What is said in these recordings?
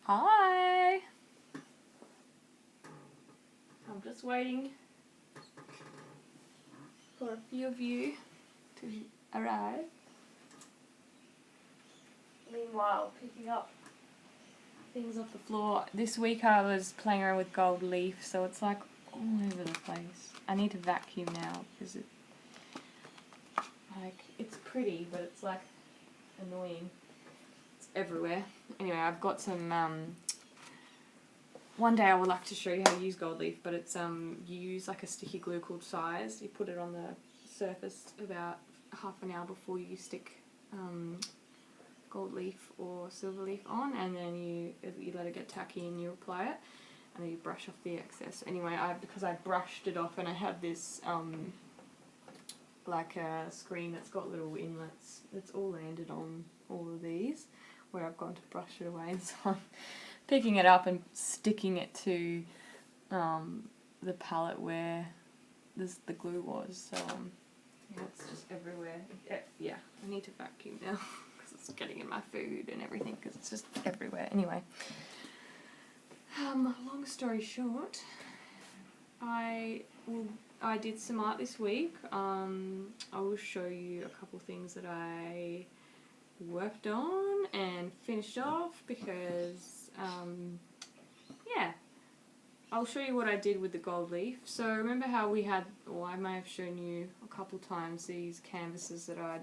Hi! I'm just waiting for a few of you to arrive. Meanwhile, picking up things off the floor. This week I was playing around with gold leaf, so it's like all over the place. I need to vacuum now because it's pretty, but it's like annoying. It's everywhere. Anyway, I've got some. One day I would like to show you how to use gold leaf, but it's you use like a sticky glue called Size. You put it on the surface about half an hour before you stick gold leaf or silver leaf on, and then you let it get tacky and you apply it, and then you brush off the excess. Anyway, because I brushed it off, and I have this like a screen that's got little inlets that's all landed on all of these where I've gone to brush it away, and so I'm picking it up and sticking it to the palette where the glue was. So yeah, it's just everywhere. Yeah, I need to vacuum now because it's getting in my food and everything because it's just everywhere. Anyway, long story short, I did some art this week. I will show you a couple things that I worked on and finished off because yeah, I'll show you what I did with the gold leaf. So remember how we had, or I may have shown you a couple times, these canvases that I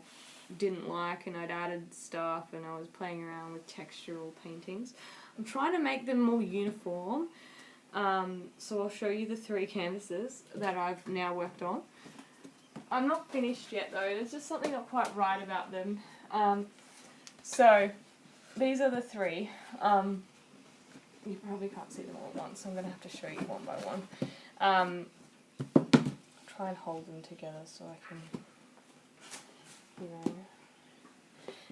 didn't like, and I'd added stuff and I was playing around with textural paintings. I'm trying to make them more uniform. So I'll show you the 3 canvases that I've now worked on. I'm not finished yet though, there's just something not quite right about them. So these are the 3. You probably can't see them all at once, so I'm going to have to show you one by one. Try and hold them together so I can,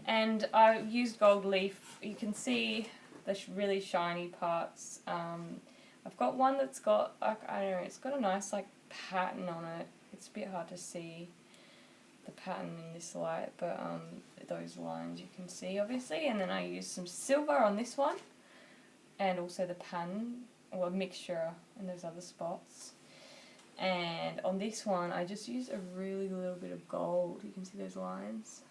And I used gold leaf. You can see the really shiny parts. I've got one that's got, like, I don't know, it's got a nice like pattern on it. It's a bit hard to see the pattern in this light, but those lines you can see obviously. And then I used some silver on this one, and also the pattern, or a mixture in those other spots. And on this one I just used a really little bit of gold. You can see those lines.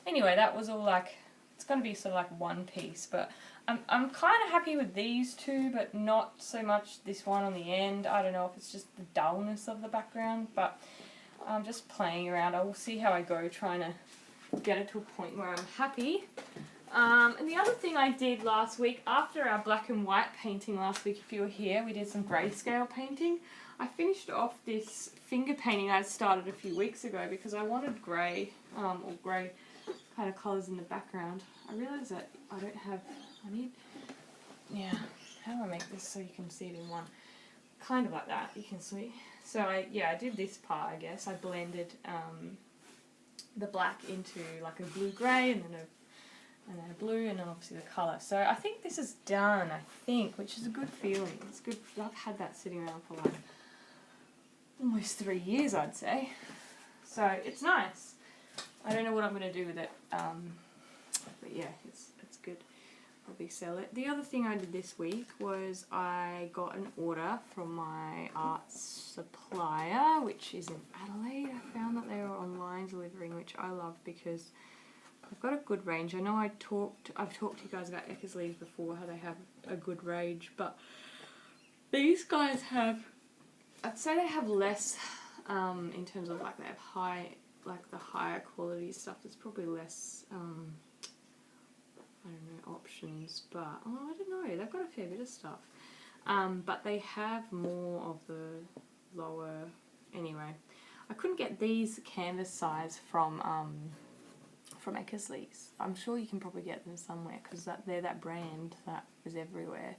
Anyway, that was all like, it's going to be sort of like one piece, but I'm kind of happy with these 2, but not so much this one on the end. I don't know if it's just the dullness of the background, but I'm just playing around. I will see how I go, trying to get it to a point where I'm happy. And the other thing I did last week, after our black and white painting last week, if you were here, we did some grayscale painting. I finished off this finger painting I started a few weeks ago because I wanted grey, or grey kind of colours in the background. I realised that I don't have, how do I make this so you can see it in one? Kind of like that, you can see. So I did this part, I guess. I blended the black into like a blue-grey, and then a blue, and then obviously the colour. So I think this is done, which is a good feeling. It's good. I've had that sitting around for like almost 3 years, I'd say. So it's nice. I don't know what I'm going to do with it, but yeah, it's good. Probably sell it. The other thing I did this week was I got an order from my art supplier, which is in Adelaide. I found that they were online delivering, which I love because I've got a good range. I know I've talked to you guys about Eckersley's before, how they have a good range, but these guys have, I'd say they have less in terms of like they have the higher quality stuff. There's probably less, options, but I don't know, they've got a fair bit of stuff. But they have more of the lower, anyway. I couldn't get these canvas size from Eckersley's. I'm sure you can probably get them somewhere because they're that brand that is everywhere.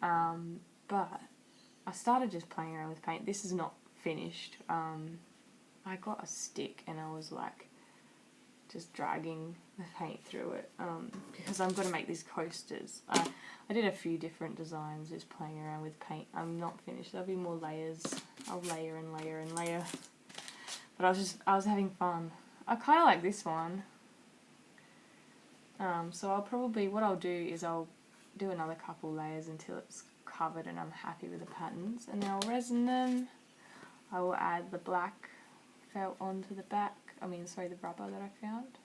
But I started just playing around with paint. This is not finished. I got a stick and I was like just dragging the paint through it because I'm going to make these coasters. I did a few different designs just playing around with paint. I'm not finished. There'll be more layers. I'll layer and layer and layer. But I was having fun. I kind of like this one. So what I'll do is I'll do another couple layers until it's covered and I'm happy with the patterns, and then I'll resin them. I will add the black felt onto the back, the rubber that I found,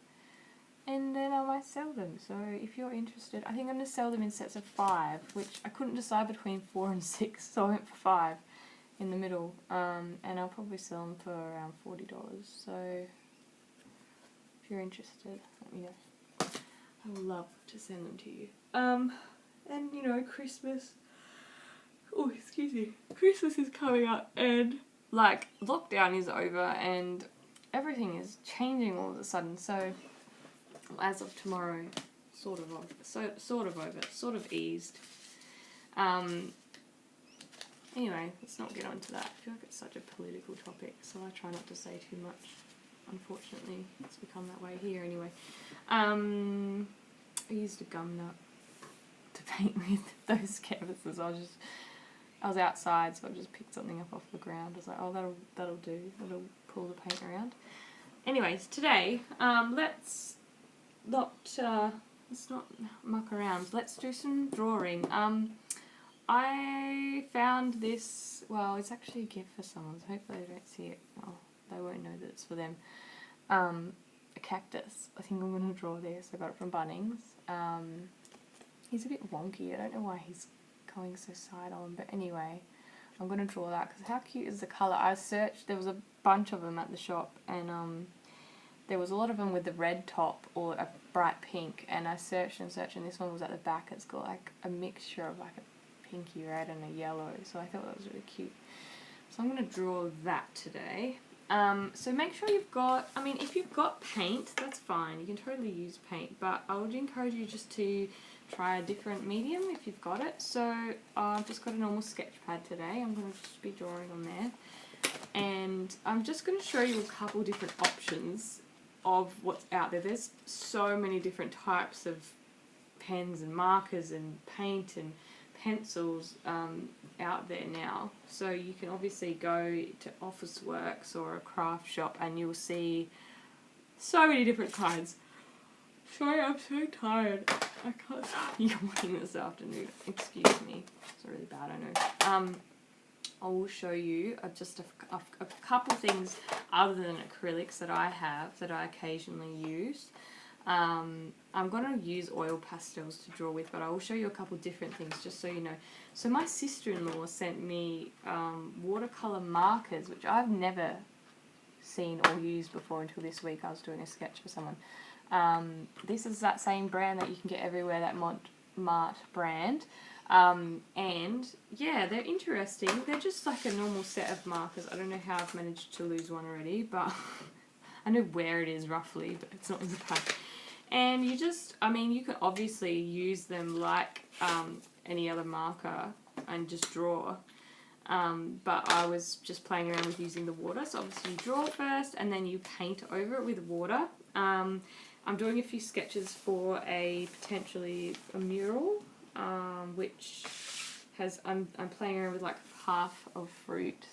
and then I might sell them. So if you're interested, I think I'm going to sell them in sets of 5, which I couldn't decide between 4 and 6, so I went for 5 in the middle, and I'll probably sell them for around $40, so if you're interested, let me know. I would love to send them to you. And you know, Christmas, oh excuse me, Christmas is coming up, and like lockdown is over and everything is changing all of a sudden, so as of tomorrow, sort of eased. Anyway, let's not get onto that. I feel like it's such a political topic, so I try not to say too much. Unfortunately, it's become that way here anyway. I used a gum nut to paint with those canvases. I was outside, so I just picked something up off the ground. I was like, oh, that'll do. That'll pull the paint around. Anyways, today, let's not muck around. Let's do some drawing. I found this, well, it's actually a gift for someone, so hopefully they don't see it. Oh, they won't know that it's for them. A cactus. I think I'm going to draw this. I got it from Bunnings. He's a bit wonky. I don't know why he's going so side on, but anyway, I'm going to draw that because how cute is the colour? I searched, there was a bunch of them at the shop, and there was a lot of them with the red top or a bright pink, and I searched and searched, and this one was at the back. It's got like a mixture of like a pinky red and a yellow, so I thought that was really cute. So I'm going to draw that today. So make sure you've got, if you've got paint, that's fine, you can totally use paint, but I would encourage you just to try a different medium if you've got it. So I've just got a normal sketch pad today. I'm going to just be drawing on there, and I'm just going to show you a couple different options of what's out there. There's so many different types of pens and markers and paint and pencils out there now. So you can obviously go to Officeworks or a craft shop and you'll see so many different kinds. Sorry, I'm so tired. I can't stop yawning this afternoon. Excuse me. It's really bad, I know. I will show you just a couple things other than acrylics that I have that I occasionally use. I'm going to use oil pastels to draw with, but I will show you a couple different things just so you know. So my sister-in-law sent me watercolor markers, which I've never seen or used before until this week. I was doing a sketch for someone. This is that same brand that you can get everywhere, that Mart brand. And yeah, they're interesting. They're just like a normal set of markers. I don't know how I've managed to lose one already, but I know where it is roughly, but it's not in the pack. And you just, you can obviously use them like any other marker and just draw. But I was just playing around with using the water. So obviously you draw first and then you paint over it with water. I'm doing a few sketches for potentially a mural, which has, I'm playing around with like half of fruit.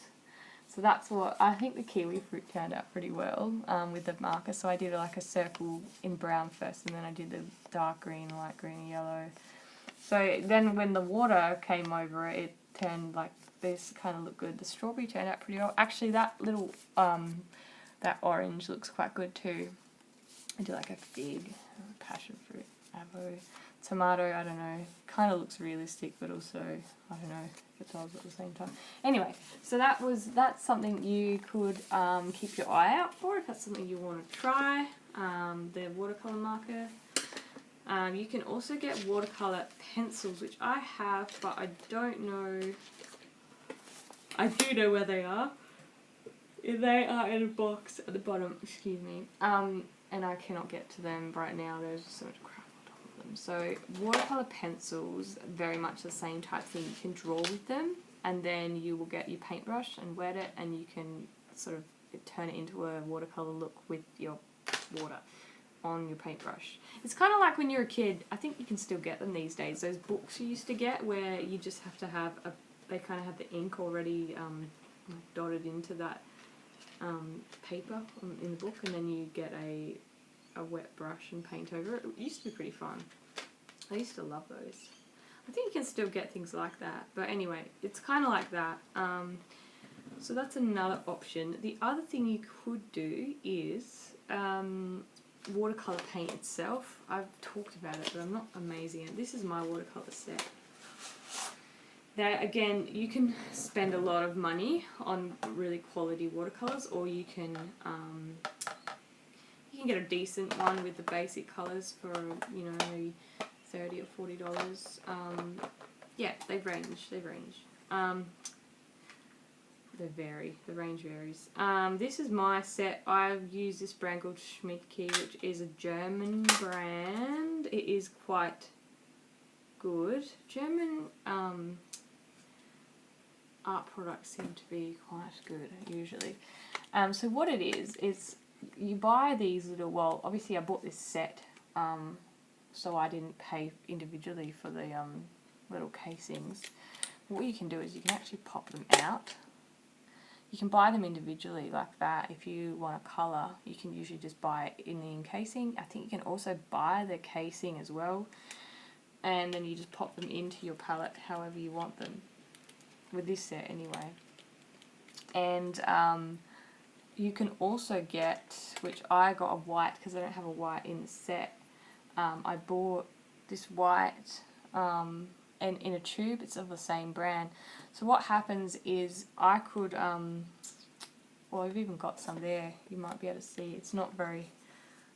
So that's what, I think the kiwi fruit turned out pretty well with the marker. So I did like a circle in brown first, and then I did the dark green, light green, and yellow. So then when the water came over it, it turned like this, kind of looked good. The strawberry turned out pretty well. Actually, that little, that orange looks quite good too. I did like a fig, passion fruit, avo, tomato, I don't know. Kind of looks realistic, but also, I don't know if it does at the same time. Anyway, so that's something you could keep your eye out for if that's something you want to try. The watercolor marker. You can also get watercolor pencils, which I have, but I don't know. I do know where they are. They are in a box at the bottom, excuse me. And I cannot get to them right now. There's just so much crap on top of them. So watercolor pencils, very much the same type thing. You can draw with them, and then you will get your paintbrush and wet it, and you can sort of turn it into a watercolor look with your water on your paintbrush. It's kind of like when you're a kid. I think you can still get them these days. Those books you used to get where you just have to have they kind of have the ink already dotted into that paper in the book, and then you get a wet brush and paint over it. It used to be pretty fun. I used to love those. I think you can still get things like that, but anyway, it's kind of like that. So that's another option. The other thing you could do is watercolor paint itself. I've talked about it, but I'm not amazing at it. This is my watercolor set. Now, again, you can spend a lot of money on really quality watercolors, or you can get a decent one with the basic colors for, you know, maybe $30 or $40. Yeah, they range. They vary. The range varies. This is my set. I've used this brand called Schmidtke, which is a German brand. It is quite good. German art products seem to be quite good usually. So what it is you buy these little, well, obviously I bought this set, so I didn't pay individually for the little casings. What you can do is you can actually pop them out. You can buy them individually like that. If you want a colour, you can usually just buy it in the encasing. I think you can also buy the casing as well, and then you just pop them into your palette however you want them, with this set anyway. And you can also get, which I got a white because I don't have a white in the set. I bought this white and in a tube. It's of the same brand. So what happens is I could, well, I've even got some there. You might be able to see. It's not very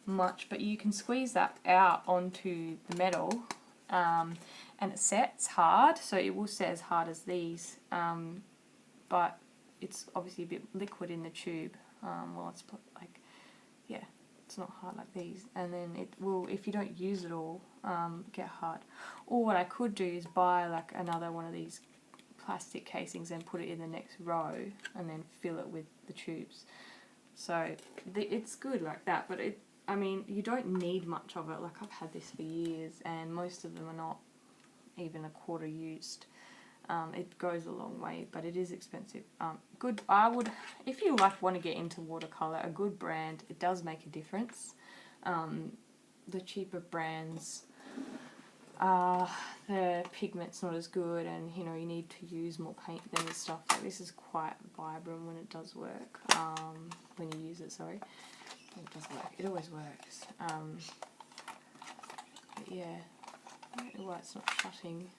much, but you can squeeze that out onto the metal, and it sets hard. So it will set as hard as these, but it's obviously a bit liquid in the tube. Well, it's like, yeah, it's not hard like these, and then it will, if you don't use it all, get hard. Or what I could do is buy like another one of these plastic casings and put it in the next row and then fill it with the tubes. So it's good like that, but I mean, you don't need much of it. Like, I've had this for years and most of them are not even a quarter used. It goes a long way, but it is expensive. Good. I would, if you like want to get into watercolor, a good brand, it does make a difference. The cheaper brands, the pigment's not as good, and you know, you need to use more paint than this stuff. Like, this is quite vibrant when it does work. When you use it, sorry, it does work. It always works. But yeah, I don't know why it's not shutting.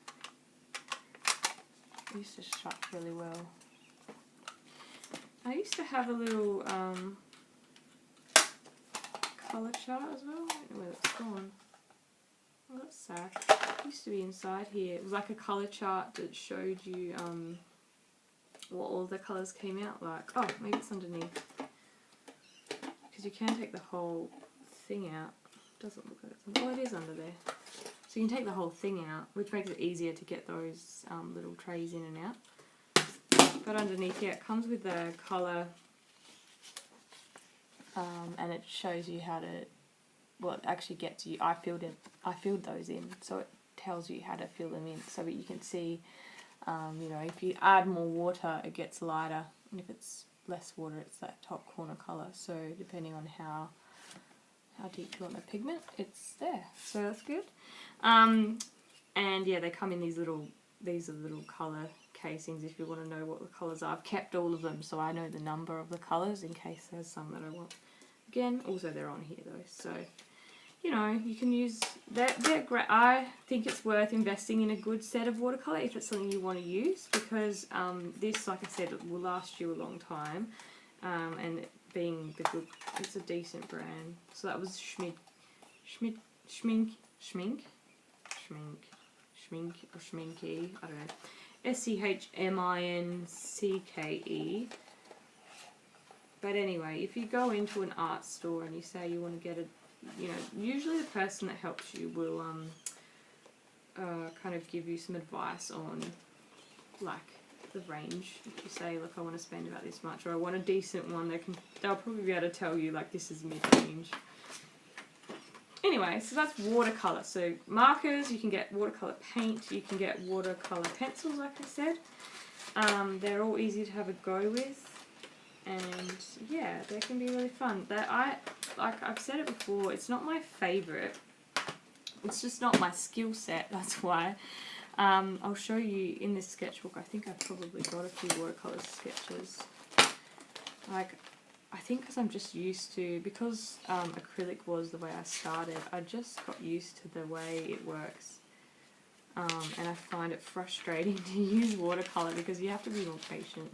It used to shut really well. I used to have a little colour chart as well. I don't know where it's gone. Oh, that's sad. It used to be inside here. It was like a colour chart that showed you what all the colours came out like. Oh, maybe it's underneath. Because you can take the whole thing out. It doesn't look like it's under. Oh, it is under there. So you can take the whole thing out, which makes it easier to get those little trays in and out. But underneath, yeah, it comes with the colour, and it shows you how to, well, it actually gets you, I filled those in, so it tells you how to fill them in, so that you can see, you know, if you add more water, it gets lighter, and if it's less water, it's that top corner colour. So depending on how deep you want the pigment, it's there. So that's good. And yeah, they come in these are little colour casings if you want to know what the colours are. I've kept all of them so I know the number of the colours in case there's some that I want. Again, also they're on here though, so you know, you can use they're great. I think it's worth investing in a good set of watercolour if it's something you want to use, because this, like I said, will last you a long time, and being the good, it's a decent brand. So that was Schmink, or Schminke, I don't know, SCHMINCKE. But anyway, if you go into an art store and you say you want to get a, you know, usually the person that helps you will kind of give you some advice on like the range. If you say, look, I want to spend about this much, or I want a decent one, they'll probably be able to tell you like this is mid-range. Anyway, so that's watercolor. So markers, you can get watercolor paint, you can get watercolor pencils, like I said. They're all easy to have a go with, and yeah, they can be really fun. Like I've said it before, it's not my favourite. It's just not my skill set. That's why. I'll show you in this sketchbook. I think I've probably got a few watercolor sketches. Like, I think because I'm just used to, because acrylic was the way I started, I just got used to the way it works. And I find it frustrating to use watercolor because you have to be more patient.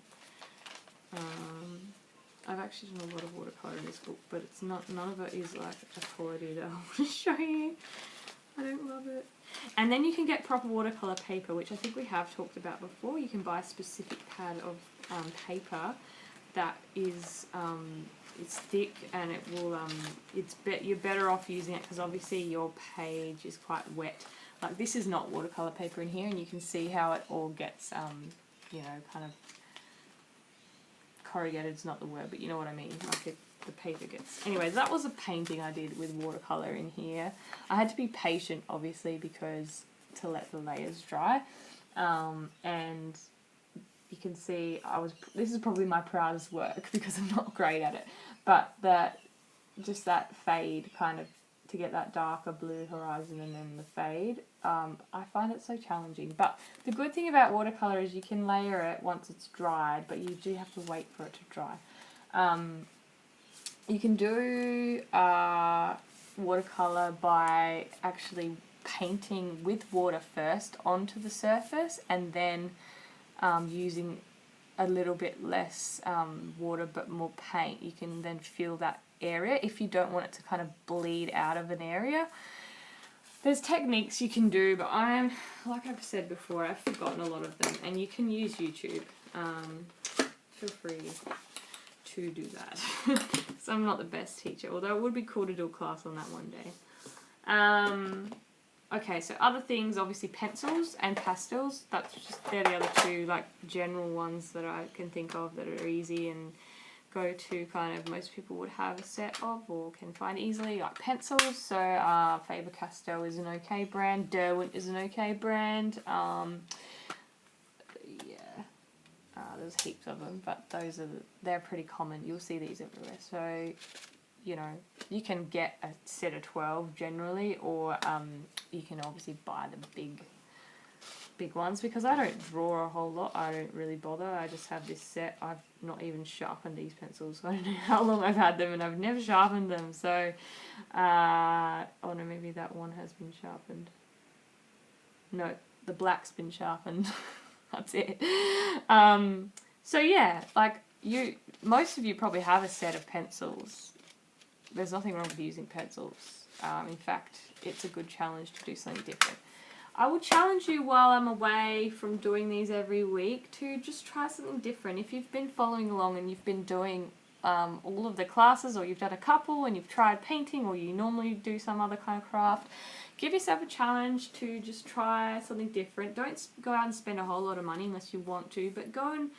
I've actually done a lot of watercolor in this book, but it's not, none of it is like a quality that I want to show you. I don't love it. And then you can get proper watercolor paper, which I think we have talked about before. You can buy a specific pad of paper that is it's thick, and it will you're better off using it because obviously your page is quite wet. Like, this is not watercolor paper in here, and you can see how it all gets you know, kind of corrugated is not the word, but you know what I mean. Like, the paper gets... Anyways, that was a painting I did with watercolor in here. I had to be patient, obviously, because to let the layers dry. And you can see this is probably my proudest work because I'm not great at it. But that fade kind of, to get that darker blue horizon and then the fade, I find it so challenging. But the good thing about watercolor is you can layer it once it's dried, but you do have to wait for it to dry. You can do watercolor by actually painting with water first onto the surface, and then using a little bit less water but more paint. You can then fill that area if you don't want it to kind of bleed out of an area. There's techniques you can do, but like I've said before, I've forgotten a lot of them, and you can use YouTube. Feel free to do that. So I'm not the best teacher, although it would be cool to do a class on that one day. Okay, so other things, obviously pencils and pastels. They're the other two like general ones that I can think of that are easy and go to, kind of most people would have a set of or can find easily, like pencils. So Faber-Castell is an okay brand, Derwent is an okay brand. There's heaps of them, but they're pretty common. You'll see these everywhere. So, you know, you can get a set of 12 generally, or you can obviously buy the big ones. Because I don't draw a whole lot, I don't really bother. I just have this set. I've not even sharpened these pencils, so I don't know how long I've had them, and I've never sharpened them. So, oh no, maybe that one has been sharpened. No, the black's been sharpened. That's it. So yeah, like most of you probably have a set of pencils. There's nothing wrong with using pencils. In fact, it's a good challenge to do something different. I would challenge you while I'm away from doing these every week to just try something different. If you've been following along and you've been doing all of the classes, or you've done a couple and you've tried painting, or you normally do some other kind of craft, give yourself a challenge to just try something different. Don't go out and spend a whole lot of money unless you want to, but go into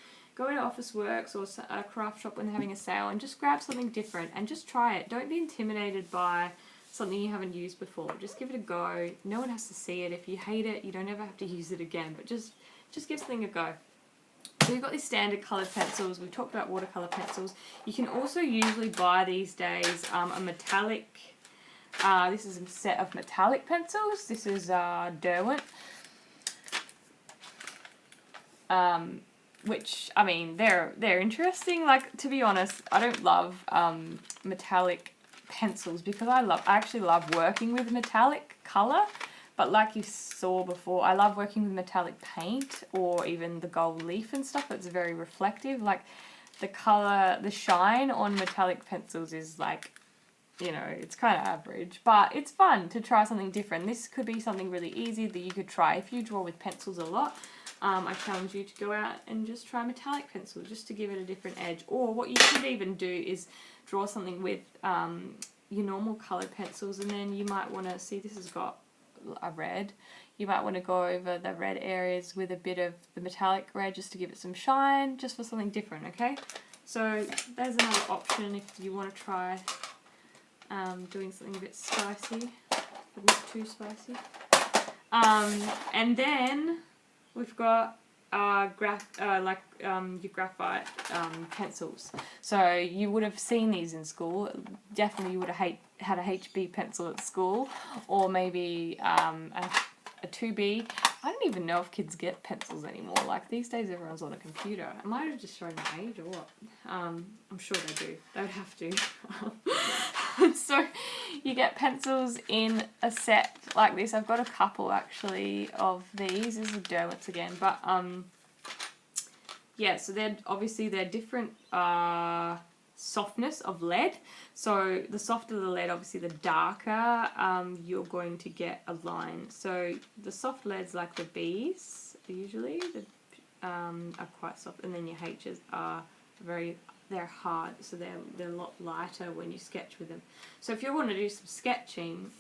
Office Works or a craft shop when they're having a sale and just grab something different and just try it. Don't be intimidated by something you haven't used before. Just give it a go. No one has to see it. If you hate it, you don't ever have to use it again, but just give something a go. So we've got these standard coloured pencils. We've talked about watercolour pencils. You can also usually buy these days a metallic... this is a set of metallic pencils. This is Derwent. Which, I mean, they're interesting. Like, to be honest, I don't love metallic pencils because I actually love working with metallic colour. But like you saw before, I love working with metallic paint or even the gold leaf and stuff. It's very reflective. Like, the colour, the shine on metallic pencils is like, you know, it's kind of average, but it's fun to try something different. This could be something really easy that you could try. If you draw with pencils a lot, I challenge you to go out and just try metallic pencil just to give it a different edge. Or what you could even do is draw something with your normal coloured pencils, and then you might want to see, this has got a red. You might want to go over the red areas with a bit of the metallic red just to give it some shine, just for something different, okay? So there's another option if you want to try doing something a bit spicy, but not too spicy. And then we've got your graphite pencils. So you would have seen these in school. Definitely you would have had a HB pencil at school, or maybe a 2B. I don't even know if kids get pencils anymore. Like these days everyone's on a computer. I might have just shown my age or what. I'm sure they do. They would have to. So you get pencils in a set like this. I've got a couple actually of these. This is Derwent's again. But yeah, so they're different softness of lead. So the softer the lead, obviously the darker you're going to get a line. So the soft leads like the B's usually are quite soft, and then your H's are they're hard, so they're a lot lighter when you sketch with them. So if you want to do some sketching,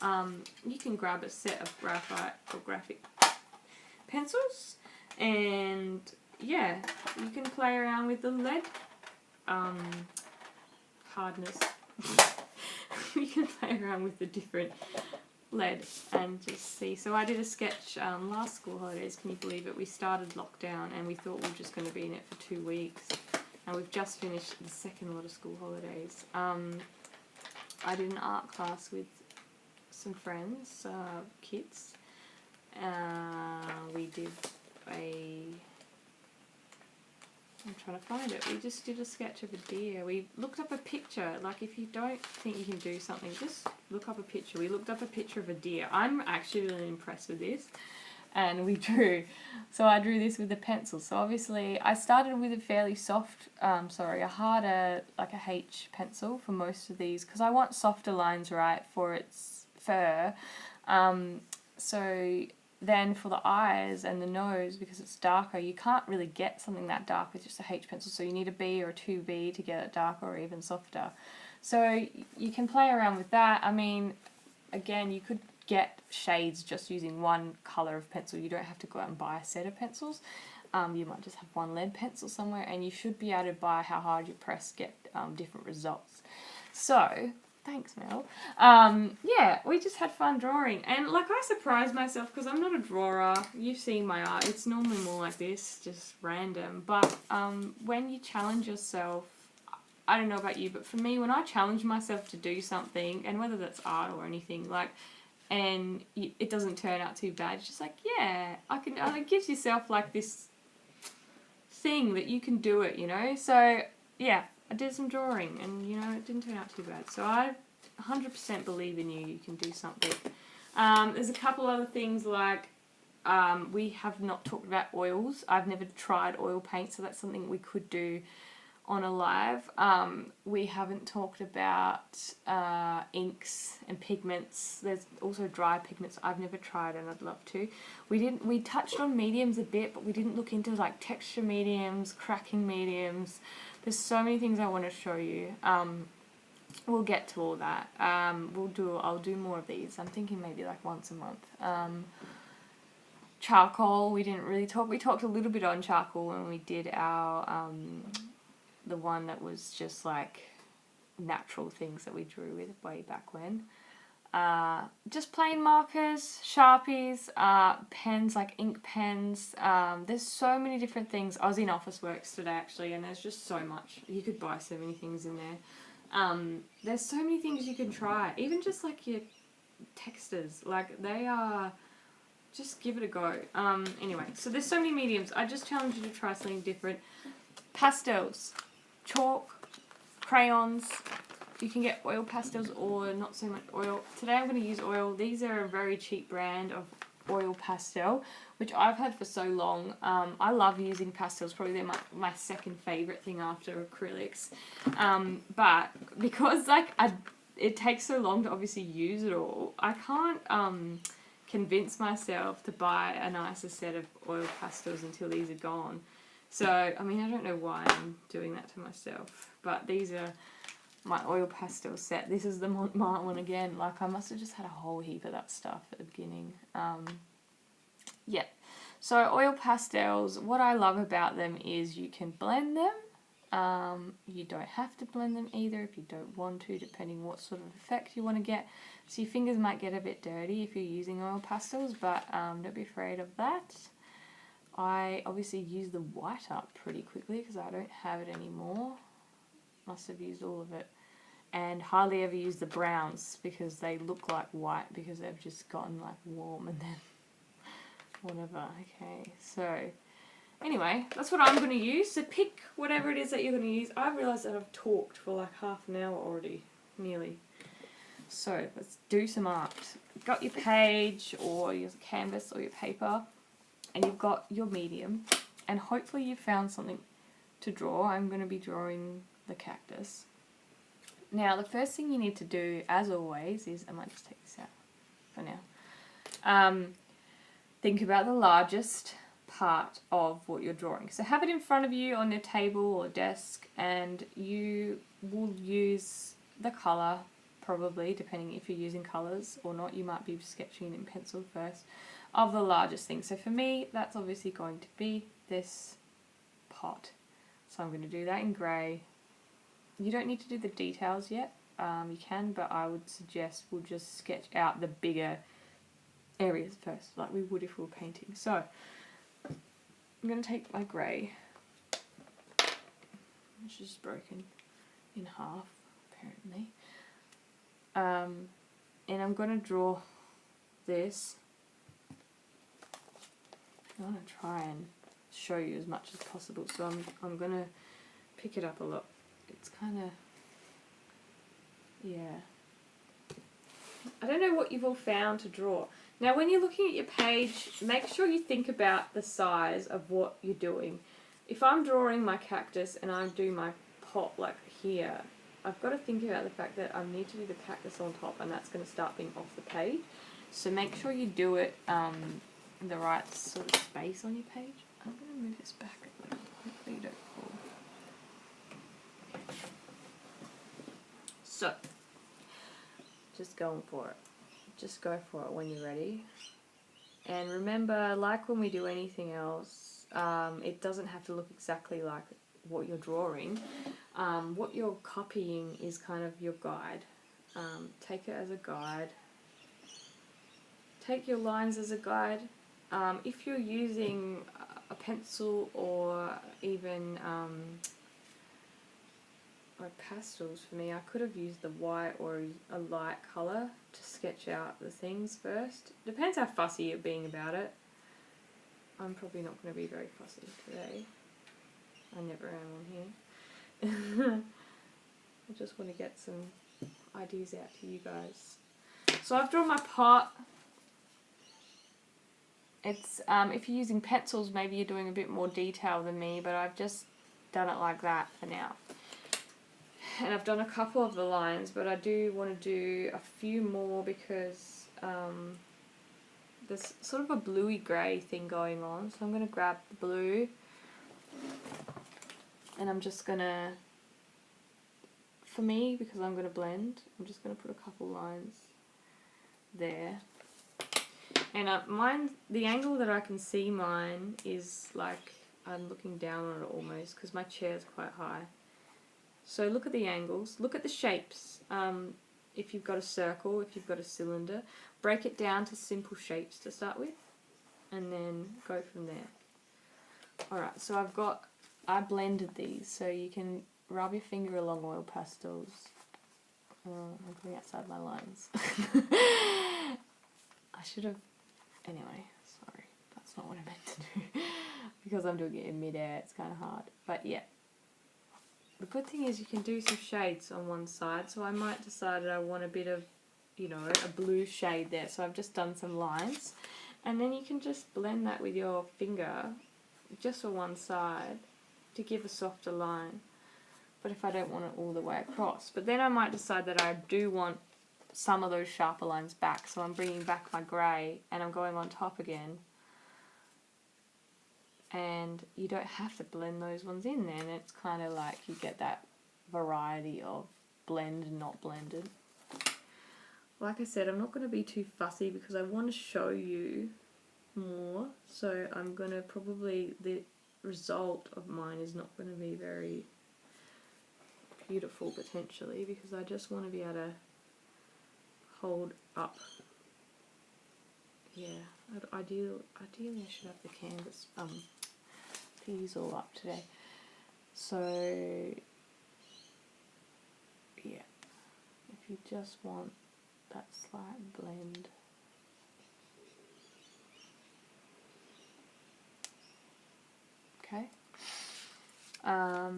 you can grab a set of graphite or graphic pencils, and yeah, you can play around with the lead hardness. You can play around with the different lead and just see. So I did a sketch last school holidays, can you believe it? We started lockdown and we thought we were just going to be in it for 2 weeks, and we've just finished the second lot of school holidays. I did an art class with some friends, kids. We did I'm trying to find it. We just did a sketch of a deer. We looked up a picture. Like, if you don't think you can do something, just look up a picture. We looked up a picture of a deer. I'm actually really impressed with this. And we drew. So I drew this with a pencil. So obviously I started with a fairly soft, a harder, like a H pencil for most of these, because I want softer lines, right, for its fur. So then for the eyes and the nose, because it's darker, you can't really get something that dark with just a H pencil, so you need a B or a 2B to get it darker or even softer. So you can play around with that. I mean, again, you could get shades just using one colour of pencil. You don't have to go out and buy a set of pencils. You might just have one lead pencil somewhere, and you should be able to, by how hard you press, get different results. So thanks, Mel. Yeah, we just had fun drawing. And, like, I surprised myself because I'm not a drawer. You've seen my art. It's normally more like this, just random. But when you challenge yourself, I don't know about you, but for me, when I challenge myself to do something, and whether that's art or anything, like, and it doesn't turn out too bad, it's just like, yeah, I can. And it gives yourself, like, this thing that you can do it, you know? So, yeah. I did some drawing and, you know, it didn't turn out too bad. So I 100% believe in you. You can do something. There's a couple other things like we have not talked about oils. I've never tried oil paint, so that's something we could do on a live. We haven't talked about inks and pigments. There's also dry pigments I've never tried and I'd love to. We touched on mediums a bit, but we didn't look into like texture mediums, cracking mediums. There's so many things I want to show you. We'll get to all that. I'll do more of these. I'm thinking maybe like once a month. Charcoal, we didn't really talk. We talked a little bit on charcoal when we did our the one that was just like natural things that we drew with way back when. Just plain markers, Sharpies, pens like ink pens. There's so many different things. I was in Officeworks today actually, and there's just so much. You could buy so many things in there. There's so many things you can try. Even just like your textures, like they are. Just give it a go. Anyway, so there's so many mediums. I just challenge you to try something different. Pastels, chalk, crayons. You can get oil pastels or not so much oil. Today I'm going to use oil. These are a very cheap brand of oil pastel, which I've had for so long. I love using pastels. Probably they're my second favourite thing after acrylics. But because like it takes so long to obviously use it all, I can't convince myself to buy a nicer set of oil pastels until these are gone. So, I mean, I don't know why I'm doing that to myself, but these are my oil pastel set. This is the Montmartre one again. Like, I must have just had a whole heap of that stuff at the beginning. Yeah. So, oil pastels, what I love about them is you can blend them. You don't have to blend them either if you don't want to, depending what sort of effect you want to get. So your fingers might get a bit dirty if you're using oil pastels, but don't be afraid of that. I obviously use the white up pretty quickly because I don't have it anymore. Must have used all of it. And hardly ever use the browns because they look like white because they've just gotten like warm and then whatever. Okay, so anyway, that's what I'm going to use. So pick whatever it is that you're going to use. I realised that I've talked for like half an hour already, nearly. So let's do some art. You've got your page or your canvas or your paper, and you've got your medium, and hopefully you've found something to draw. I'm going to be drawing the cactus. Now the first thing you need to do, as always, is, I might just take this out for now, think about the largest part of what you're drawing. So have it in front of you on your table or desk, and you will use the colour, probably, depending if you're using colours or not. You might be sketching in pencil first, of the largest thing. So for me, that's obviously going to be this pot. So I'm going to do that in grey. You don't need to do the details yet. You can, but I would suggest we'll just sketch out the bigger areas first, like we would if we were painting. So I'm going to take my grey, which is broken in half, apparently. And I'm going to draw this. I want to try and show you as much as possible, so I'm going to pick it up a lot. It's kind of, yeah. I don't know what you've all found to draw. Now when you're looking at your page, make sure you think about the size of what you're doing. If I'm drawing my cactus and I'm doing my pot like here, I've got to think about the fact that I need to do the cactus on top, and that's going to start being off the page. So make sure you do it in the right sort of space on your page. I'm going to move this back a little. Hopefully you don't fall. So, just going for it. Just go for it when you're ready. And remember, like when we do anything else, it doesn't have to look exactly like what you're drawing. What you're copying is kind of your guide. Take it as a guide. Take your lines as a guide. If you're using a pencil or even like pastels, for me, I could have used the white or a light colour to sketch out the things first. Depends how fussy you're being about it. I'm probably not going to be very fussy today. I never am on here. I just want to get some ideas out to you guys. So I've drawn my pot. It's if you're using pencils, maybe you're doing a bit more detail than me, but I've just done it like that for now. And I've done a couple of the lines, but I do want to do a few more because there's sort of a bluey grey thing going on. So I'm going to grab the blue, and I'm just going to, for me, because I'm going to blend, I'm just going to put a couple lines there. And mine, the angle that I can see mine is like I'm looking down on it almost, because my chair's quite high. So look at the angles, look at the shapes. If you've got a circle, if you've got a cylinder, break it down to simple shapes to start with, and then go from there. Alright, so I blended these, so you can rub your finger along oil pastels. I'm going outside my lines. I should have, anyway, sorry, that's not what I meant to do. Because I'm doing it in mid-air, it's kind of hard, but yeah. The good thing is you can do some shades on one side, so I might decide that I want a bit of, you know, a blue shade there. So I've just done some lines, and then you can just blend that with your finger, just on one side, to give a softer line. But if I don't want it all the way across, but then I might decide that I do want some of those sharper lines back, so I'm bringing back my grey, and I'm going on top again. And you don't have to blend those ones in then. It's kind of like you get that variety of blend and not blended. Like I said, I'm not going to be too fussy because I want to show you more. So I'm going to probably, the result of mine is not going to be very beautiful potentially, because I just want to be able to hold up. Yeah, ideally I should have the canvas these all up today. So yeah, if you just want that slight blend, okay? I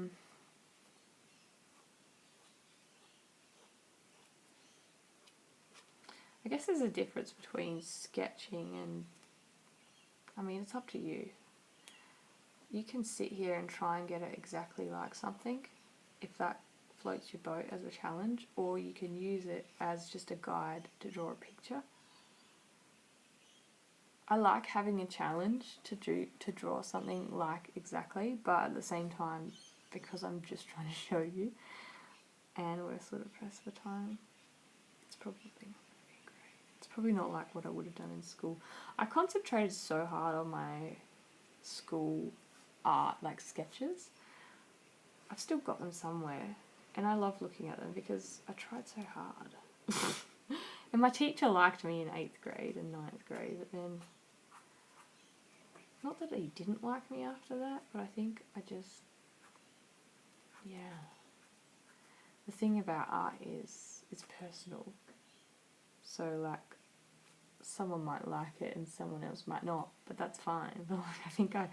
guess there's a difference between sketching and, I mean, it's up to you. You can sit here and try and get it exactly like something, if that floats your boat as a challenge, or you can use it as just a guide to draw a picture. I like having a challenge to draw something like exactly, but at the same time, because I'm just trying to show you, and we're sort of pressed for time, it's probably not going to be great. It's probably not like what I would have done in school. I concentrated so hard on my school art, like sketches. I've still got them somewhere, and I love looking at them because I tried so hard. And my teacher liked me in 8th grade and 9th grade, but then, not that he didn't like me after that, but I think I just, yeah. The thing about art is, it's personal. So, like, someone might like it and someone else might not, but that's fine. But like, I think I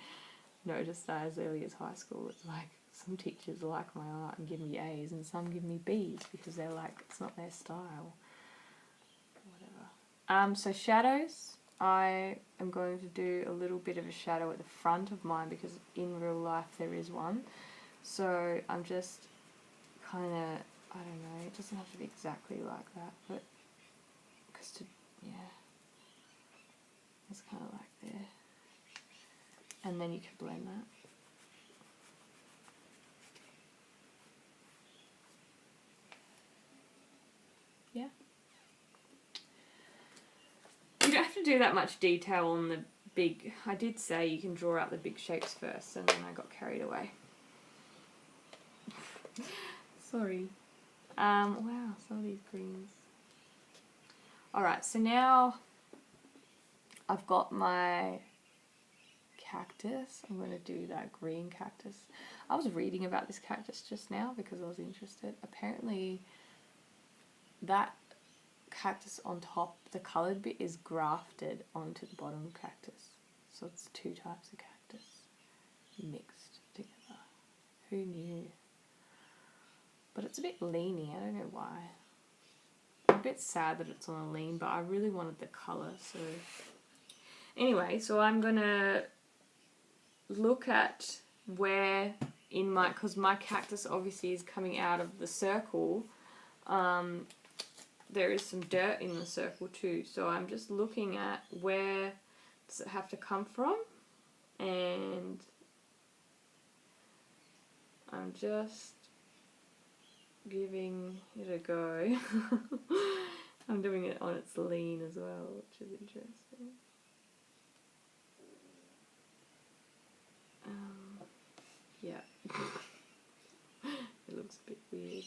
noticed that as early as high school. It's like, some teachers like my art and give me A's, and some give me B's because they're like, it's not their style. Whatever. So shadows. I am going to do a little bit of a shadow at the front of mine because in real life there is one. So I'm just kind of, I don't know, it doesn't have to be exactly like that, but because yeah, it's kind of like there. And then you can blend that. Yeah. You don't have to do that much detail on the big, I did say you can draw out the big shapes first, and then I got carried away. Sorry. Wow, some of these greens. Alright, so now I've got my cactus. I'm going to do that green cactus. I was reading about this cactus just now because I was interested. Apparently that cactus on top, the coloured bit is grafted onto the bottom cactus. So it's 2 types of cactus mixed together. Who knew? But it's a bit leany, I don't know why. I'm a bit sad that it's on a lean, but I really wanted the colour, so... Anyway, so I'm going to look at where in my... Because my cactus obviously is coming out of the circle. There is some dirt in the circle too, so I'm just looking at where does it have to come from, and I'm just giving it a go. I'm doing it on its lean as well, which is interesting. Yeah. It looks a bit weird.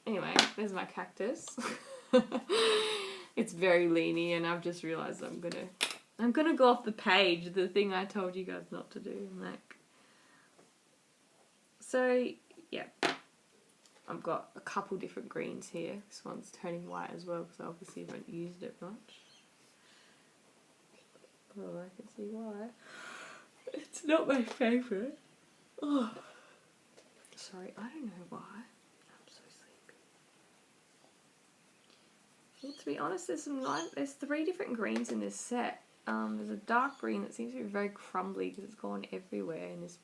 Anyway, there's my cactus. It's very leany, and I've just realised I'm gonna go off the page, the thing I told you guys not to do. Like, so yeah, I've got a couple different greens here. This one's turning white as well because I obviously haven't used it much. Oh, I can see why. It's not my favourite. Oh, sorry, I don't know why. I'm so sleepy. Well, to be honest, there's 3 different greens in this set. There's a dark green that seems to be very crumbly because it's gone everywhere in this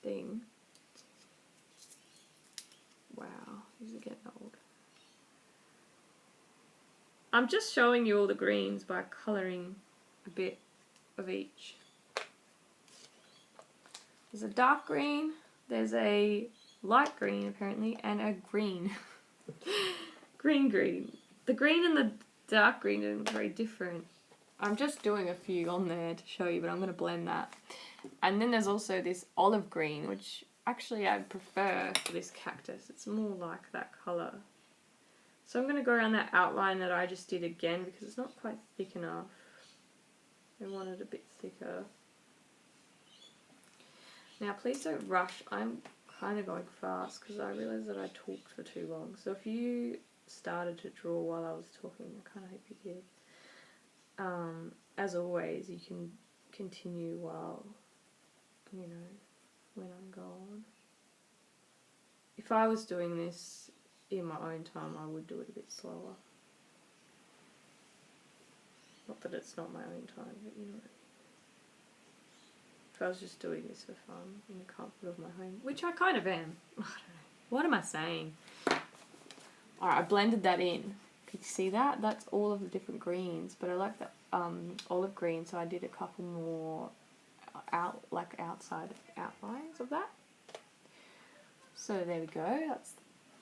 thing. Wow, these are getting old. I'm just showing you all the greens by colouring a bit of each. There's a dark green, there's a light green apparently, and a green. green. The green and the dark green are very different. I'm just doing a few on there to show you, but I'm going to blend that. And then there's also this olive green, which actually I prefer for this cactus. It's more like that colour. So I'm going to go around that outline that I just did again because it's not quite thick enough. I want it a bit thicker. Now please don't rush. I'm kind of going fast because I realised that I talked for too long. So if you started to draw while I was talking, I kind of hope you did. As always, you can continue while you know, when I'm gone. If I was doing this in my own time, I would do it a bit slower. Not that it's not my own time, but you know. If I was just doing this for fun in the comfort of my home, which I kind of am. I don't know. What am I saying? Alright, I blended that in. Can you see that? That's all of the different greens, but I like that olive green, so I did a couple more outside outlines of that. So there we go. That's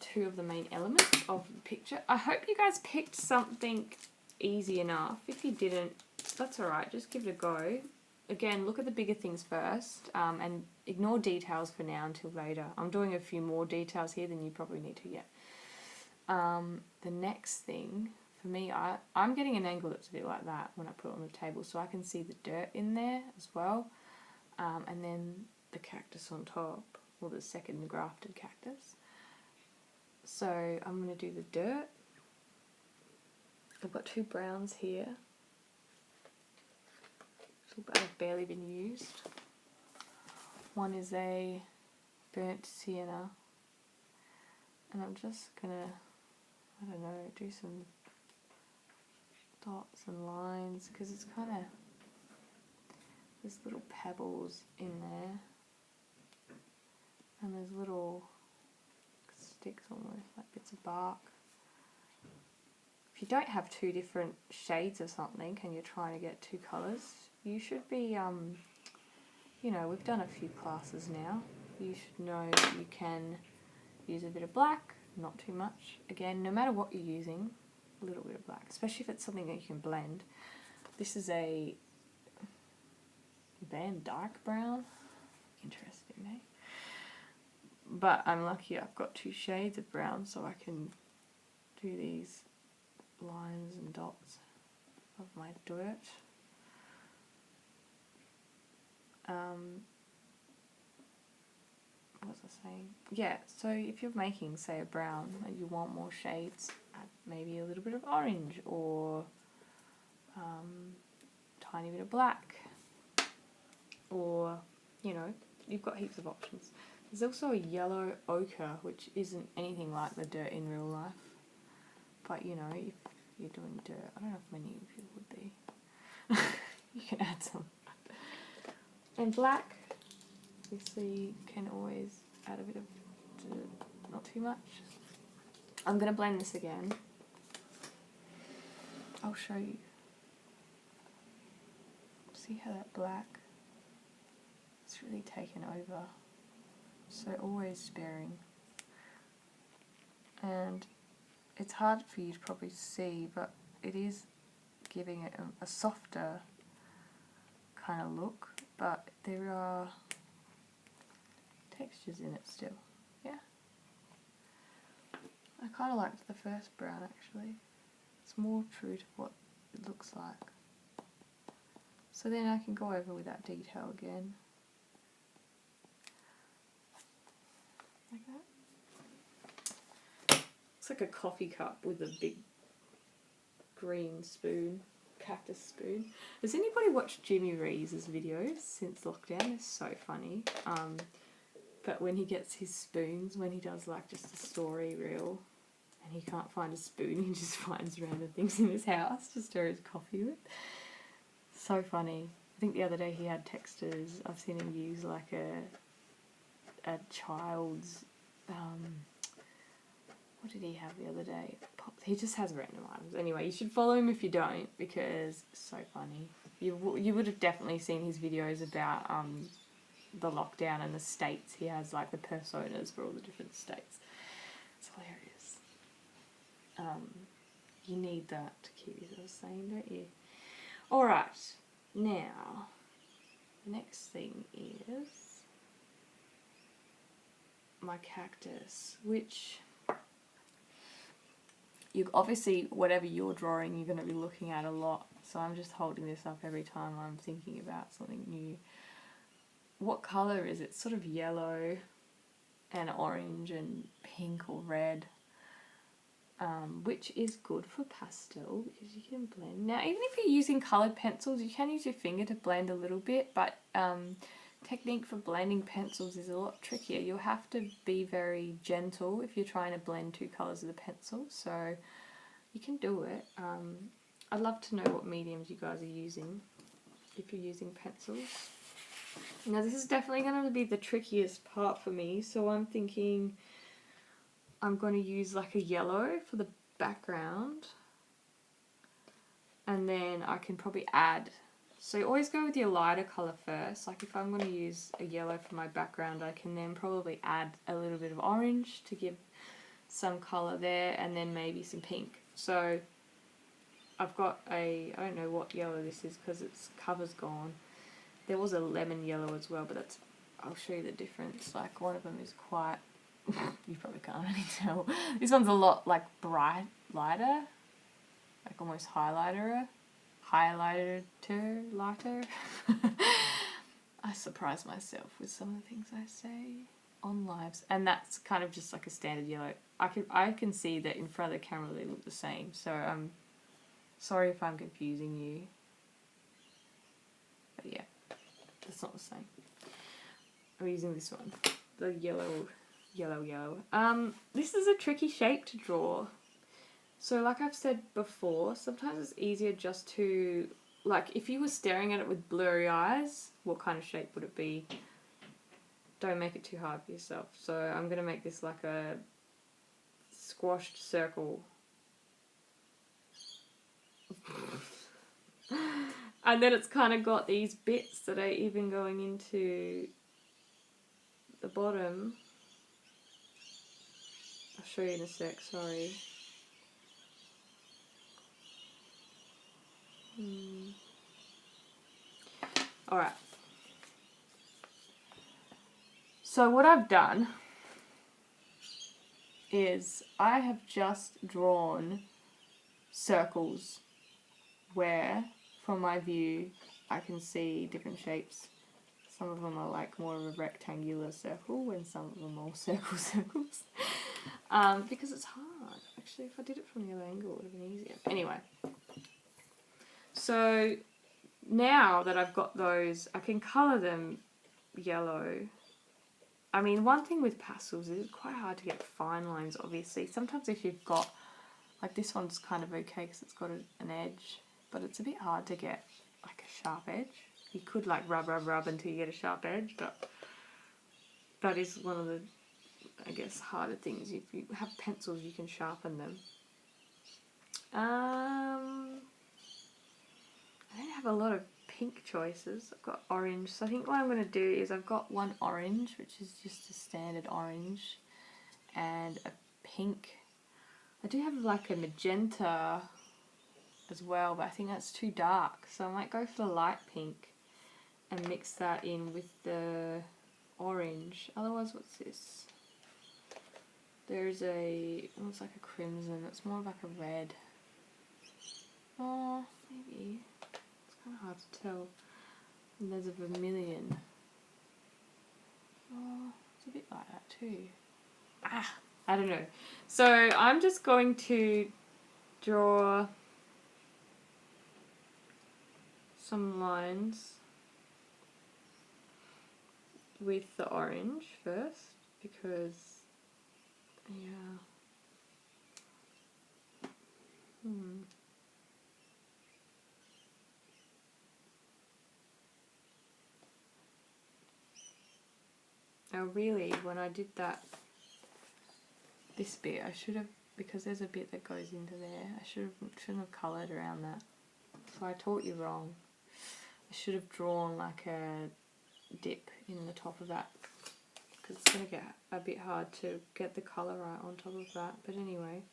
two of the main elements of the picture. I hope you guys picked something easy enough. If you didn't, that's alright. Just give it a go. Again, look at the bigger things first, and ignore details for now until later. I'm doing a few more details here than you probably need to yet. The next thing, for me, I'm getting an angle that's a bit like that when I put it on the table, so I can see the dirt in there as well, and then the cactus on top, or the second grafted cactus. So I'm going to do the dirt. I've got two browns here. I've barely been used. One is a burnt sienna, and I'm just gonna, I don't know, do some dots and lines because it's kind of, there's little pebbles in there, and there's little sticks almost like bits of bark. If you don't have two different shades of something and you're trying to get two colours, you should be, you know, we've done a few classes now. You should know that you can use a bit of black, not too much. Again, no matter what you're using, a little bit of black, especially if it's something that you can blend. This is a Van Dyke brown. Interesting, eh? But I'm lucky I've got two shades of brown, so I can do these lines and dots of my dirt. What was I saying? Yeah, so if you're making, say, a brown and you want more shades, add maybe a little bit of orange or tiny bit of black, or, you know, you've got heaps of options. There's also a yellow ochre, which isn't anything like the dirt in real life, but you know, if you're doing dirt, I don't know if many of you would be, you can add some. And black, obviously, can always add a bit of dirt, not too much. I'm going to blend this again. I'll show you. See how that black, it's really taken over. So always sparing. And it's hard for you to probably see, but it is giving it a softer kind of look, but there are textures in it still, yeah. I kind of liked the first brown actually. It's more true to what it looks like. So then I can go over with that detail again. Like that. It's like a coffee cup with a big green spoon, cactus spoon. Has anybody watched Jimmy Reese's videos since lockdown? They're so funny. But when he gets his spoons, when he does like just a story reel and he can't find a spoon, he just finds random things in his house to stir his coffee with. So funny. I think the other day he had textures. I've seen him use like a child's, what did he have the other day? He just has random items. Anyway, you should follow him if you don't, because it's so funny. You would have definitely seen his videos about the lockdown and the states. He has like the personas for all the different states. It's hilarious. You need that to keep yourself sane, don't you? Alright, now the next thing is my cactus, which you obviously, whatever you're drawing, you're going to be looking at a lot. So I'm just holding this up every time I'm thinking about something new. What colour is it? It's sort of yellow and orange and pink or red, which is good for pastel because you can blend. Now, even if you're using coloured pencils, you can use your finger to blend a little bit, but technique for blending pencils is a lot trickier. You'll have to be very gentle if you're trying to blend two colours of the pencil, so you can do it. I'd love to know what mediums you guys are using if you're using pencils. Now this is definitely going to be the trickiest part for me, so I'm thinking I'm going to use like a yellow for the background, and then I can probably add. So you always go with your lighter colour first. Like if I'm going to use a yellow for my background, I can then probably add a little bit of orange to give some colour there, and then maybe some pink. So I've got I don't know what yellow this is because its cover's gone. There was a lemon yellow as well, but that's, I'll show you the difference. Like one of them is quite, you probably can't really tell. This one's a lot like lighter, like almost lighter. I surprise myself with some of the things I say on lives, and that's kind of just like a standard yellow. I can see that in front of the camera they look the same, so I'm sorry if I'm confusing you, but yeah, it's not the same. I'm using this one, the yellow. This is a tricky shape to draw. So like I've said before, sometimes it's easier just to, like if you were staring at it with blurry eyes, what kind of shape would it be? Don't make it too hard for yourself. So I'm going to make this like a squashed circle. And then it's kind of got these bits that are even going into the bottom. I'll show you in a sec, sorry. Alright. So what I've done is I have just drawn circles where, from my view, I can see different shapes. Some of them are like more of a rectangular circle and some of them are circles. Because it's hard. Actually, if I did it from the other angle, it would have been easier. Anyway. So now that I've got those, I can colour them yellow. I mean, one thing with pastels is it's quite hard to get fine lines, obviously. Sometimes if you've got, like this one's kind of okay because it's got an edge, but it's a bit hard to get like a sharp edge. You could like rub until you get a sharp edge, but that is one of the, I guess, harder things. If you have pencils, you can sharpen them. I don't have a lot of pink choices. I've got orange, so I think what I'm going to do is I've got one orange, which is just a standard orange, and a pink. I do have like a magenta as well, but I think that's too dark, so I might go for the light pink and mix that in with the orange. Otherwise, what's this? There's a, almost like a crimson, it's more like a red. Oh, maybe. It's kind of hard to tell. And there's a vermilion. Oh, it's a bit like that too. I don't know. So I'm just going to draw some lines with the orange first, because, yeah. Now really, when I did this bit, I should have, because there's a bit that goes into there, I shouldn't have coloured around that. So I taught you wrong. I should have drawn like a dip in the top of that, because it's going to get a bit hard to get the colour right on top of that. But anyway,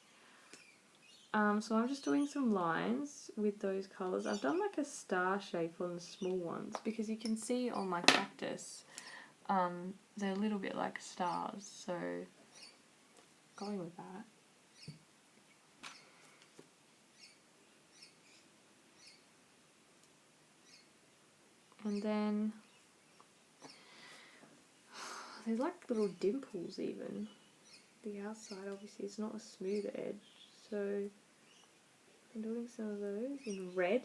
so I'm just doing some lines with those colours. I've done like a star shape on the small ones, because you can see on my cactus, they're a little bit like stars, so going with that. And then there's like little dimples even. The outside obviously is not a smooth edge, so I'm doing some of those in red.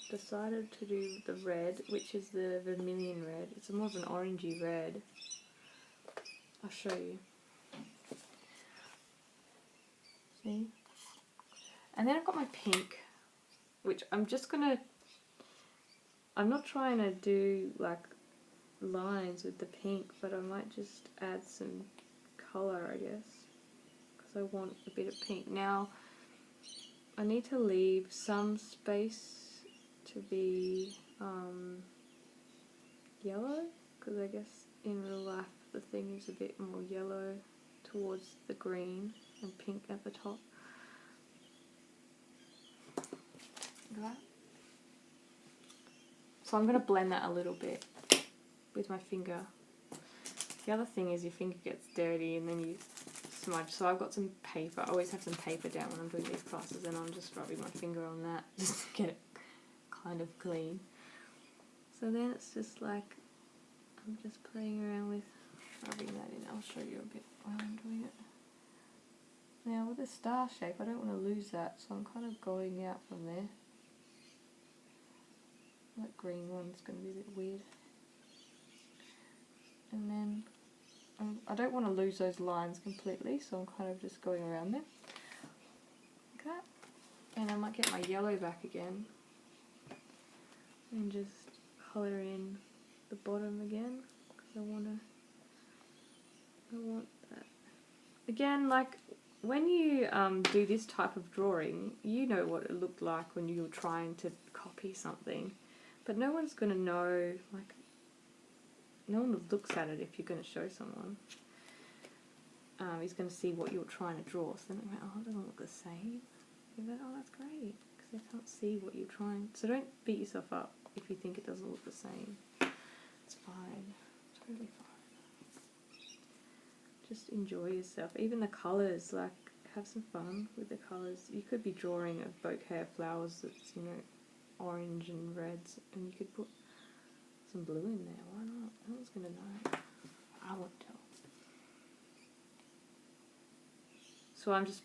decided to do the red, which is the vermilion red. It's more of an orangey red. I'll show you. See? And then I've got my pink, which I'm not trying to do like lines with the pink, but I might just add some colour, I guess, because I want a bit of pink. Now, I need to leave some space to be yellow, because I guess in real life the thing is a bit more yellow towards the green and pink at the top. Like that. So I'm going to blend that a little bit with my finger. The other thing is your finger gets dirty and then you smudge. So I've got some paper. I always have some paper down when I'm doing these classes, and I'm just rubbing my finger on that just to get it kind of clean. So then it's just like, I'm just playing around with rubbing that in. I'll show you a bit while I'm doing it. Now with the star shape, I don't want to lose that, so I'm kind of going out from there. That green one's going to be a bit weird. And then I don't want to lose those lines completely, so I'm kind of just going around there. Like that. And I might get my yellow back again. And just colour in the bottom again, because I want that. Again, like when you do this type of drawing, you know what it looked like when you were trying to copy something. But no one's going to know, like, no one looks at it if you're going to show someone. He's going to see what you're trying to draw. So then they're like, oh, it doesn't look the same. You're like, oh, that's great, because they can't see what you're trying. So don't beat yourself up if you think it doesn't look the same. It's fine. Totally fine. Just enjoy yourself. Even the colours, like, have some fun with the colours. You could be drawing a bouquet of flowers that's, you know, orange and reds, and you could put some blue in there. Why not? No one's going to know. I won't tell. So I just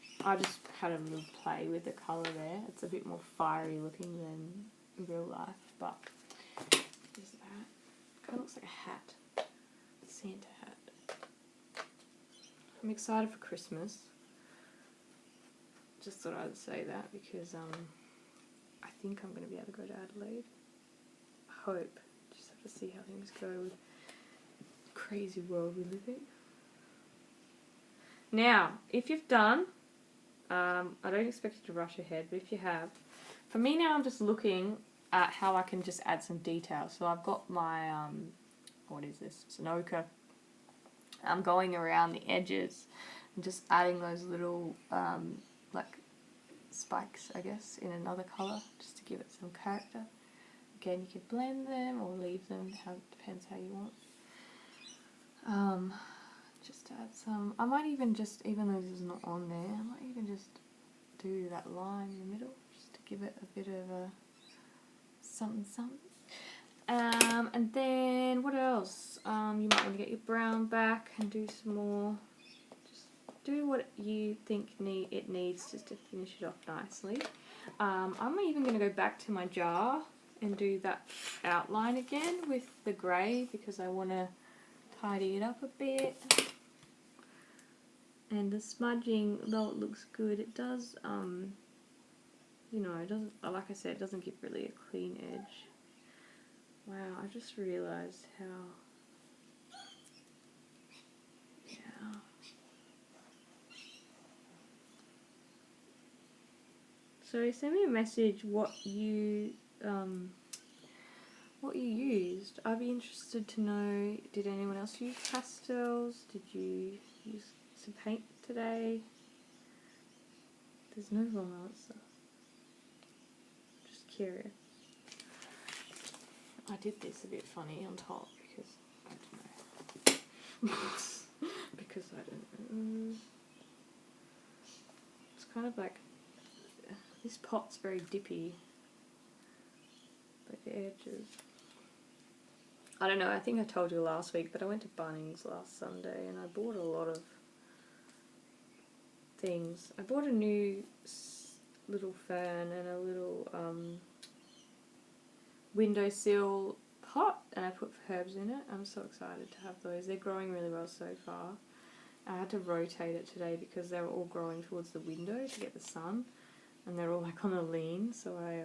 had a little play with the colour there. It's a bit more fiery looking than in real life, but there's that. Kind of looks like a hat. Santa hat. I'm excited for Christmas. Just thought I'd say that because I think I'm going to be able to go to Adelaide. I hope. Just have to see how things go with the crazy world we live in. Now, if you've done, I don't expect you to rush ahead, but if you have, for me now I'm just looking at how I can just add some detail. So I've got my, what is this? It's an ochre. I'm going around the edges and just adding those little, like, spikes, I guess, in another colour, just to give it some character. Again, you could blend them or leave them, depends how you want. Just to add some, I might even just, even though this is not on there, I might even just do that line in the middle, just to give it a bit of a something. And then, what else? You might want to get your brown back and do some more. Do what you think it needs just to finish it off nicely. I'm even going to go back to my jar and do that outline again with the grey because I want to tidy it up a bit. And the smudging, though it looks good, it does, you know, it doesn't, like I said, it doesn't give really a clean edge. Wow, I just realised how, yeah. So send me a message what you used. I'd be interested to know, did anyone else use pastels? Did you use some paint today? There's no wrong answer. Just curious. I did this a bit funny on top because I don't know. Because I don't know. It's kind of like, this pot's very dippy, like the edges. I don't know, I think I told you last week, but I went to Bunnings last Sunday and I bought a lot of things. I bought a new little fan and a little windowsill pot, and I put herbs in it. I'm so excited to have those. They're growing really well so far. I had to rotate it today because they were all growing towards the window to get the sun, and they're all like on a lean, so I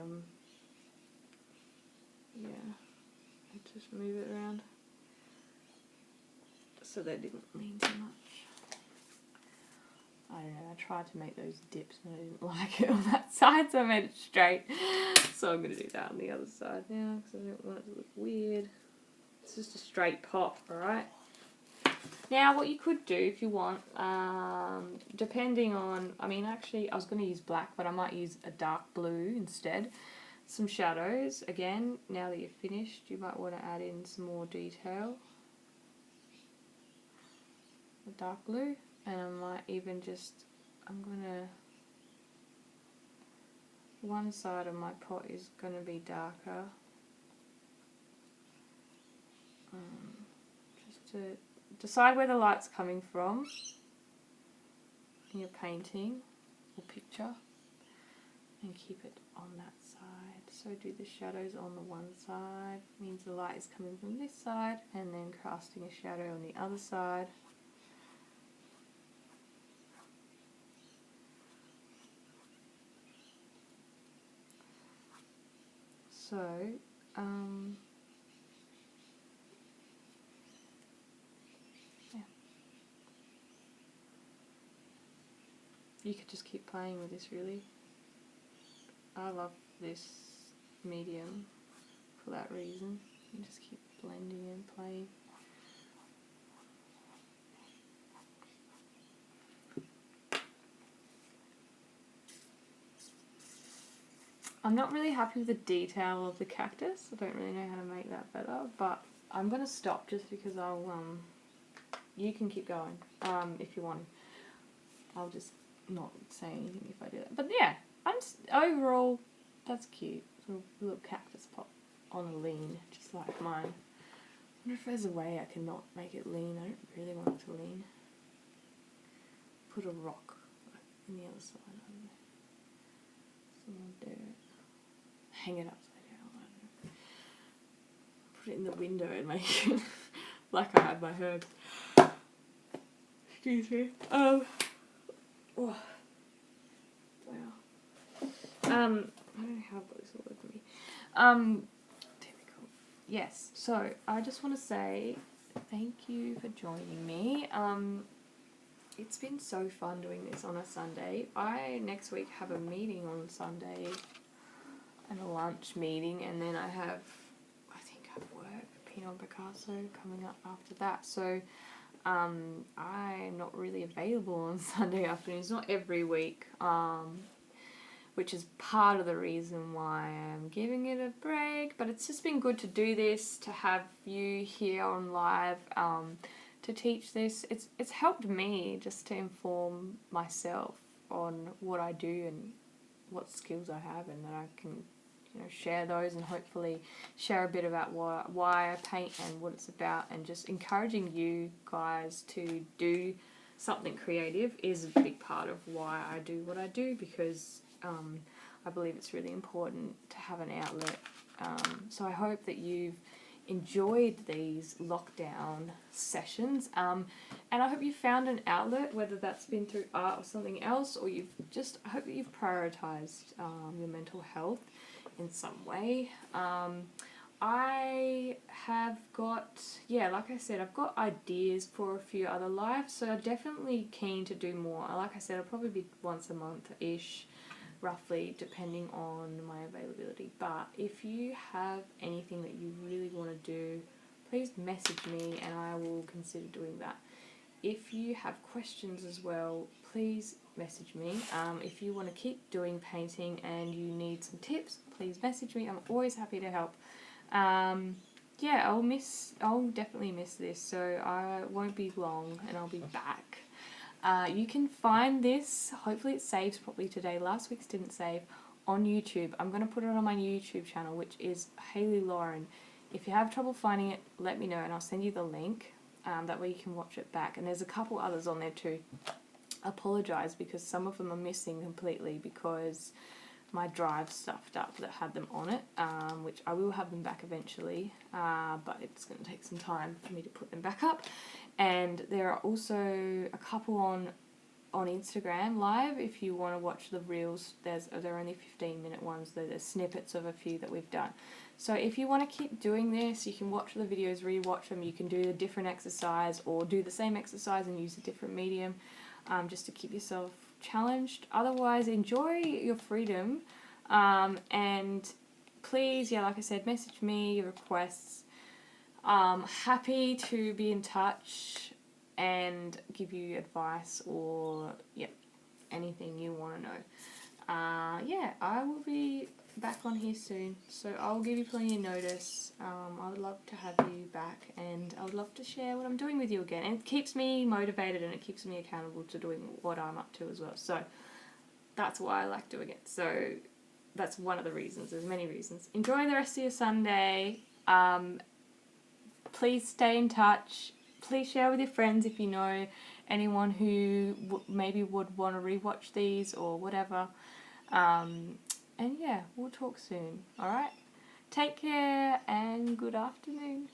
just move it around so they didn't lean too much. I don't know, I tried to make those dips and I didn't like it on that side, so I made it straight. So I'm going to do that on the other side now because I don't want it to look weird. It's just a straight pot, alright? Now what you could do if you want, depending on, I mean actually I was going to use black, but I might use a dark blue instead. Some shadows, again, now that you're finished, you might want to add in some more detail. A dark blue, and I might even just, one side of my pot is going to be darker. Just to decide where the light's coming from in your painting or picture, and keep it on that side. So do the shadows on the one side, means the light is coming from this side, and then casting a shadow on the other side. So, yeah. You could just keep playing with this, really. I love this medium for that reason. You just keep blending and playing. I'm not really happy with the detail of the cactus. I don't really know how to make that better, but I'm going to stop just because you can keep going if you want. I'll just not say anything if I do that. But yeah, overall, that's cute. Little cactus pot on a lean, just like mine. I wonder if there's a way I can not make it lean. I don't really want it to lean. Put a rock in the other side. I don't know. Some more dirt. Hang it upside down. I don't know. Put it in the window and make it like I had my herbs. Excuse me. Oh. Wow. I don't know how I've got this all over me. Typical. Yes. So I just want to say thank you for joining me. It's been so fun doing this on a Sunday. I next week have a meeting on Sunday and a lunch meeting, and then I think I have work, Pinot Picasso coming up after that. So I'm not really available on Sunday afternoons, not every week, which is part of the reason why I'm giving it a break. But it's just been good to do this, to have you here on live, to teach this. It's helped me just to inform myself on what I do and what skills I have, and that I can share those and hopefully share a bit about why I paint and what it's about, and just encouraging you guys to do something creative is a big part of why I do what I do, because I believe it's really important to have an outlet. So I hope that you've enjoyed these lockdown sessions, and I hope you found an outlet, whether that's been through art or something else, or I hope that you've prioritized your mental health in some way. I have got, like I said, I've got ideas for a few other lives, so I'm definitely keen to do more. Like I said, I'll probably be once a month-ish, roughly, depending on my availability. But if you have anything that you really want to do, please message me and I will consider doing that. If you have questions as well, please message me. If you want to keep doing painting and you need some tips, please message me. I'm always happy to help. I'll definitely miss this, so I won't be long and I'll be back. You can find this, hopefully it saves properly today. Last week's didn't save, on YouTube. I'm going to put it on my YouTube channel, which is Hayley Lauren. If you have trouble finding it, let me know and I'll send you the link. That way you can watch it back. And there's a couple others on there too. I apologise because some of them are missing completely because my drive stuffed up that had them on it, which I will have them back eventually, but it's going to take some time for me to put them back up. And there are also a couple on Instagram Live if you want to watch the reels. They're only 15-minute ones, though there's snippets of a few that we've done. So if you want to keep doing this, you can watch the videos, re-watch them, you can do a different exercise or do the same exercise and use a different medium, just to keep yourself challenged. Otherwise, enjoy your freedom, and please, yeah, like I said, message me your requests. Happy to be in touch and give you advice or anything you want to know. Yeah, I will be back on here soon, so I'll give you plenty of notice. I would love to have you back, and I would love to share what I'm doing with you again, and it keeps me motivated and it keeps me accountable to doing what I'm up to as well. So that's why I like doing it. So that's one of the reasons. There's many reasons. Enjoy the rest of your Sunday. Please stay in touch. Please share with your friends if you know anyone who maybe would want to rewatch these or whatever. And yeah, we'll talk soon. Alright? Take care and good afternoon.